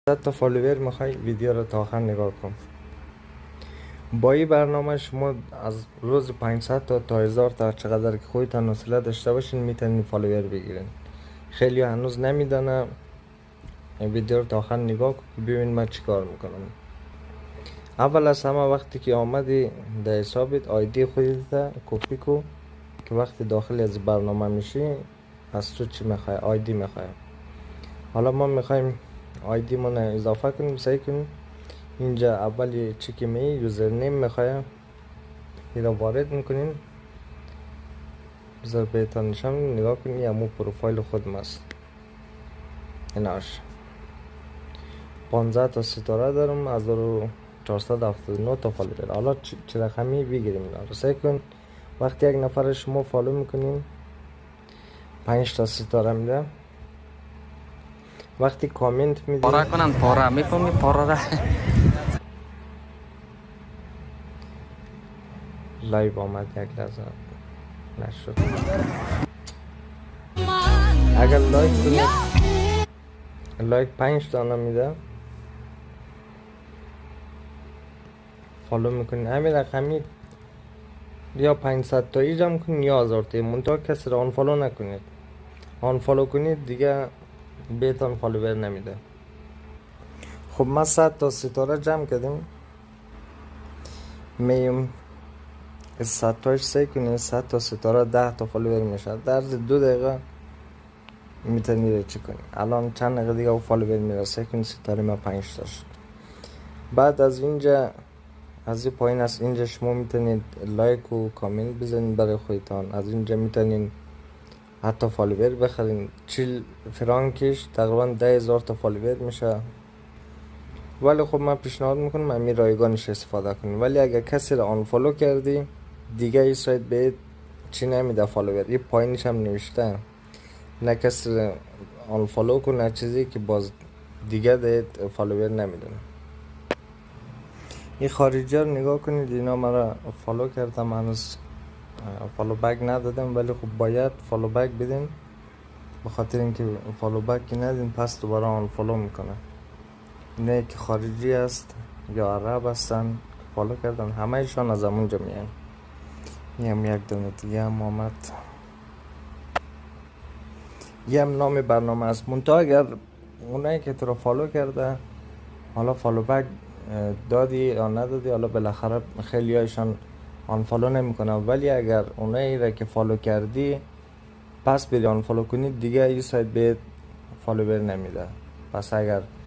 تا فالوور میخوای ویدیو رو تا آخر نگاه کن. با این برنامه شما از روز 500 تا 1000 تا چقدر که خودتان حوصله داشته باشین میتونین فالوور بگیرین. خیلی هنوز نمیدانه. ویدیو رو تا آخر نگاه کن که ببین من چی کار میکنم. اول از همه وقتی که آمدی در حسابت آیدی خودت کپی کو که وقتی داخل از برنامه میشی از تو چی میخوای؟ آیدی میخوای. حالا ما میخوایم آیدی من اضافه کنیم، سعی کنیم اینجا اولی چی که می یوزرنیم میخوایم این رو وارد میکنین. بذار بهتان نشان نگاه کنین همون پروفایل خودم است. ایناش 15 تا ستاره دارم، 1479 تا فالوور. حالا چه رقمی بگیریم اینا رو سعی کن. وقتی یک نفر شما فالو میکنین 5 تا ستاره میده. وقتی کامنت میدین پارا کنن پارا میفهمی پارا را لایو آمد یک لحظه نشد. اگر لایک کنید لایک 5 تا میده فالو میکنین همین رقمی یا 500 تایی جمع کنین یا 1000 تایی. منتها کسی را آنفالو نکنید. آنفالو کنید دیگه بهتان فالوور نمیده. خب ما 100 تا ستاره جمع کردیم. میم 100 تاش سعی کنید 100 تا ستاره 10 تا فالوور میشه. در 2 دقیقه میتونید چی کنید. الان چند دقیقه دیگه فالوور میرسه کنید. ستاره ما 5 تا شد. بعد از اینجا از این پایین است اینجا شما میتونید لایک و کامنت بزنید برای خودتان. از اینجا میتونید حتی فالوور بخرین. 40 فرانکش تقریبا 10,000 تا فالوور میشه. ولی خب من پیشنهاد میکنم همین رایگانش استفاده کنید. ولی اگر کسی را آنفالو کردی دیگه این سایت بهت چی نمیده فالوور. این پایینش هم نوشته نه کسی را آنفالو کن نه چیزی که باز دیگه بهت فالوور نمیدن. این خارجی ها رو نگاه کنید. اینا مرا فالو کردم هنوز فالو بک ندادم ولی خب باید فالو بک بدین. بخاطر اینکه فالو بک ندین پس دوباره آن فالو میکنه. اینه که خارجی است یا عرب هستن فالو کردن همه ایشان از همونجا میان. این هم یک دونه دیگه هم آمد. یه هم نام برنامه است. منتها اگر اونایی که تو رو فالو کرده حالا فالو بک دادی یا ندادی حالا بالاخره خیلی هایشان آن فالو نمیکنه. ولی اگر اونایی را که فالو کردی پس بری آن فالو کنید دیگه این سایت بهت فالوور نمیده. پس اگر